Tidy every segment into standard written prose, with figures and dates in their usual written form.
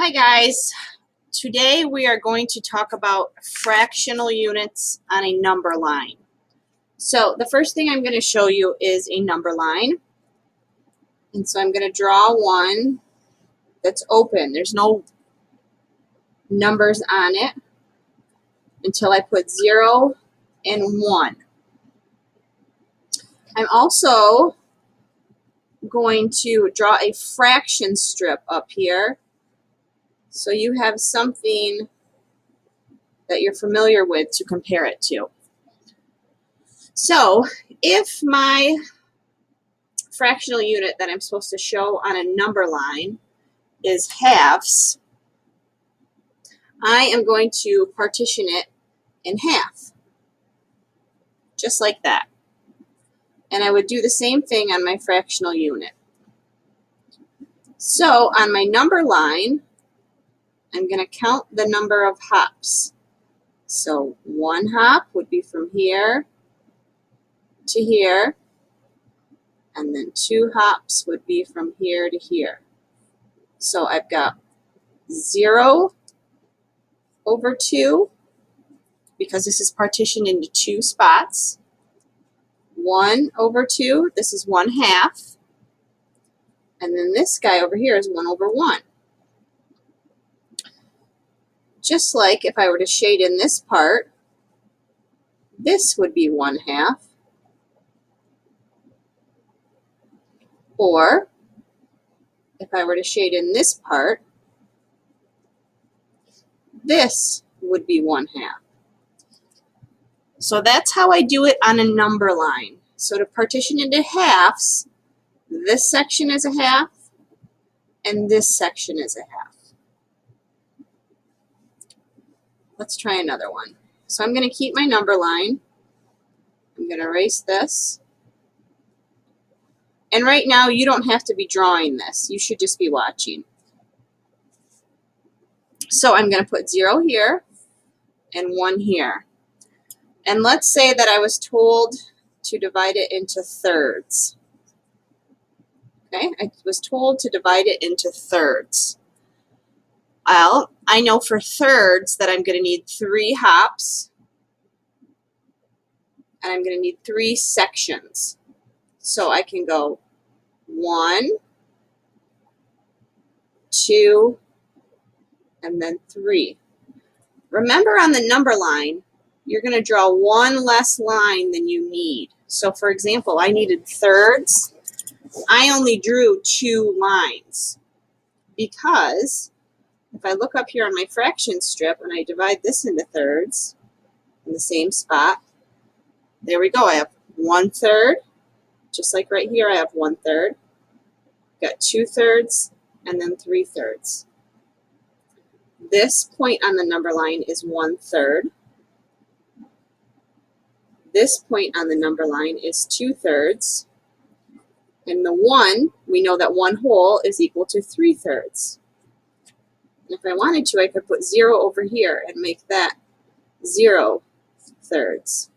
Hi guys, today we are going to talk about fractional units on a number line. So the first thing I'm going to show you is a number line. And so I'm going to draw one that's open. There's no numbers on it until I put 0 and 1. I'm also going to draw a fraction strip up here so you have something that you're familiar with to compare it to. So if my fractional unit that I'm supposed to show on a number line is halves, I am going to partition it in half, just like that. And I would do the same thing on my fractional unit. So on my number line, I'm going to count the number of hops. So 1 hop would be from here to here, and then 2 hops would be from here to here. So I've got 0 over 2, because this is partitioned into 2 spots. 1 over 2, this is 1/2. And then this guy over here is 1 over 1. Just like if I were to shade in this part, this would be 1/2. Or if I were to shade in this part, this would be 1/2. So that's how I do it on a number line. So to partition into halves, this section is a half, and this section is a half. Let's try another one. So I'm going to keep my number line. I'm going to erase this. And right now, you don't have to be drawing this. You should just be watching. So I'm going to put 0 here and 1 here. And let's say that I was told to divide it into thirds. Okay, I was told to divide it into thirds. Well, I know for thirds that I'm going to need 3 hops, and I'm going to need 3 sections. So I can go 1, 2, and then 3. Remember, on the number line, you're going to draw 1 less line than you need. So for example, I needed thirds. I only drew 2 lines because if I look up here on my fraction strip and I divide this into thirds in the same spot, there we go. I have 1/3, just like right here I have 1/3. Got 2/3 and then 3/3. This point on the number line is 1/3. This point on the number line is 2/3. And the 1, we know that 1 whole is equal to 3/3. And if I wanted to, I could put 0 over here and make that 0/3.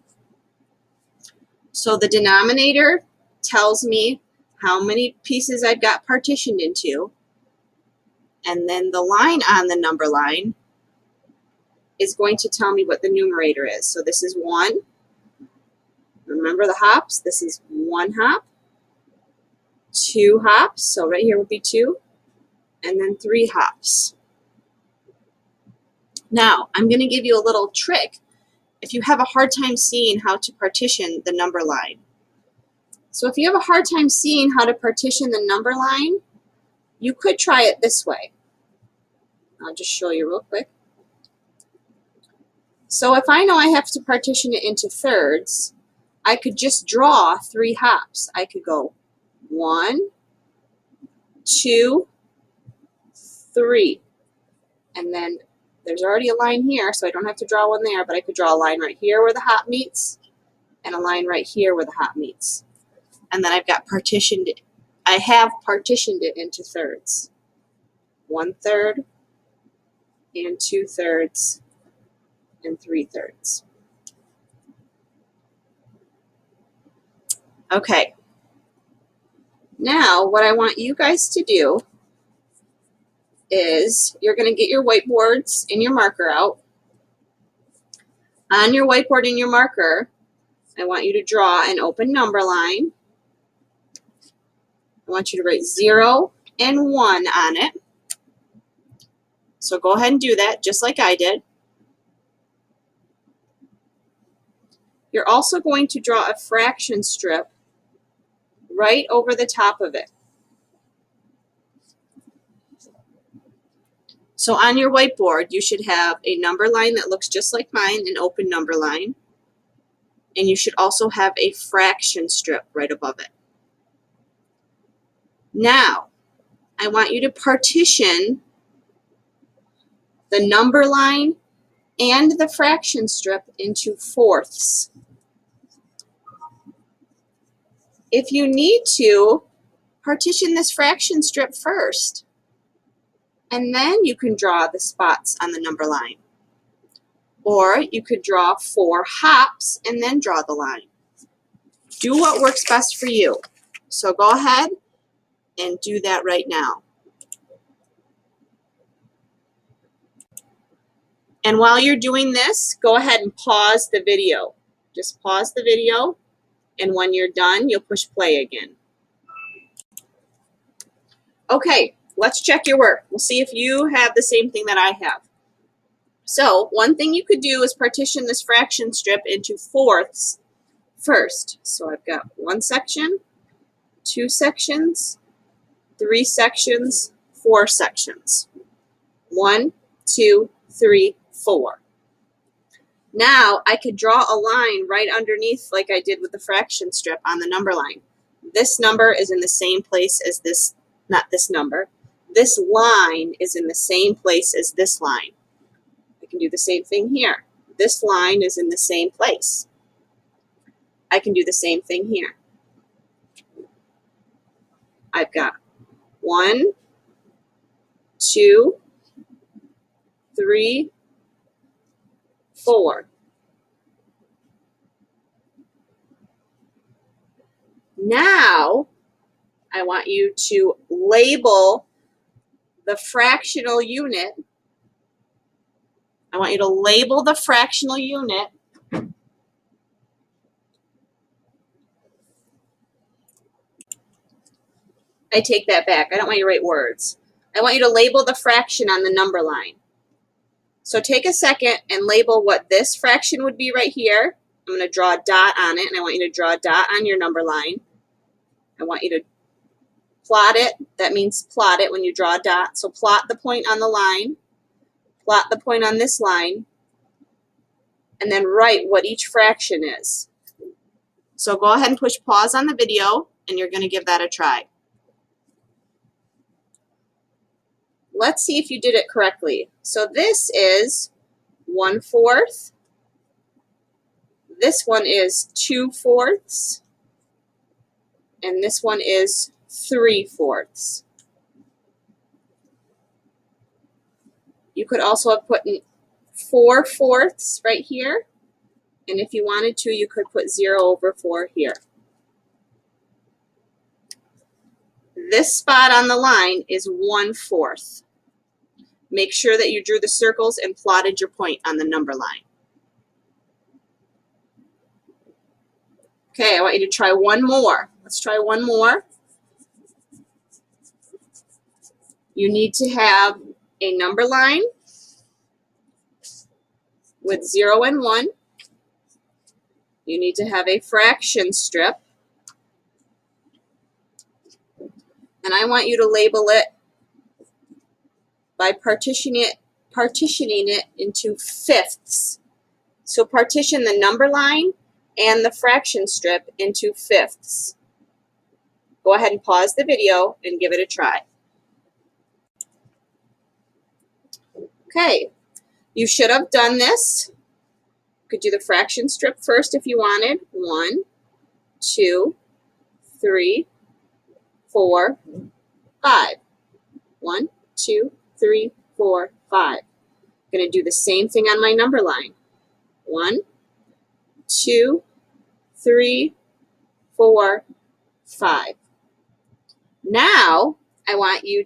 So the denominator tells me how many pieces I've got partitioned into. And then the line on the number line is going to tell me what the numerator is. So this is 1. Remember the hops? This is 1 hop. 2 hops, so right here would be 2, and then 3 hops. Now, I'm going to give you a little trick if you have a hard time seeing how to partition the number line. So if you have a hard time seeing how to partition the number line, you could try it this way. I'll just show you real quick. So if I know I have to partition it into thirds, I could just draw 3 hops. I could go 1, 2, 3, and then there's already a line here, so I don't have to draw one there, but I could draw a line right here where the hop meets, and a line right here where the hop meets. And then I've got partitioned it. I have partitioned it into thirds. 1/3, and 2/3, and 3/3. Okay. Now, what I want you guys to do is you're going to get your whiteboards and your marker out. On your whiteboard and your marker, I want you to draw an open number line. I want you to write 0 and 1 on it. So go ahead and do that just like I did. You're also going to draw a fraction strip right over the top of it. So on your whiteboard, you should have a number line that looks just like mine, an open number line. And you should also have a fraction strip right above it. Now, I want you to partition the number line and the fraction strip into fourths. If you need to, partition this fraction strip first, and then you can draw the spots on the number line. Or you could draw 4 hops and then draw the line. Do what works best for you. So go ahead and do that right now. And while you're doing this, go ahead and pause the video. Just pause the video, and when you're done, you'll push play again. Okay, let's check your work. We'll see if you have the same thing that I have. So one thing you could do is partition this fraction strip into fourths first. So I've got 1 section, 2 sections, 3 sections, 4 sections. 1, 2, 3, 4. Now I could draw a line right underneath like I did with the fraction strip on the number line. This number is in the same place as this, not this number. This line is in the same place as this line. I can do the same thing here. This line is in the same place. I can do the same thing here. I've got 1, 2, 3, 4. Now, I want you to label the fractional unit. I want you to label the fractional unit I take that back. I don't want you to write words. I want you to label the fraction on the number line. So take a second and label what this fraction would be right here. I'm going to draw a dot on it, and I want you to draw a dot on your number line. I want you to plot it. That means plot it when you draw a dot. So plot the point on the line, plot the point on this line, and then write what each fraction is. So go ahead and push pause on the video, and you're going to give that a try. Let's see if you did it correctly. So this is 1/4. This one is 2/4. And this one is 3/4. You could also have put in 4/4 right here. And if you wanted to, you could put 0/4 here. This spot on the line is 1/4. Make sure that you drew the circles and plotted your point on the number line. Okay, I want you to try one more. Let's try one more. You need to have a number line with 0 and 1. You need to have a fraction strip. And I want you to label it by partitioning it into fifths. So partition the number line and the fraction strip into fifths. Go ahead and pause the video and give it a try. Okay, you should have done this. You could do the fraction strip first if you wanted. 1, 2, 3, 4, 5. 1, 2, 3, 4, 5. I'm going to do the same thing on my number line. 1, 2, 3, 4, 5. Now, I want you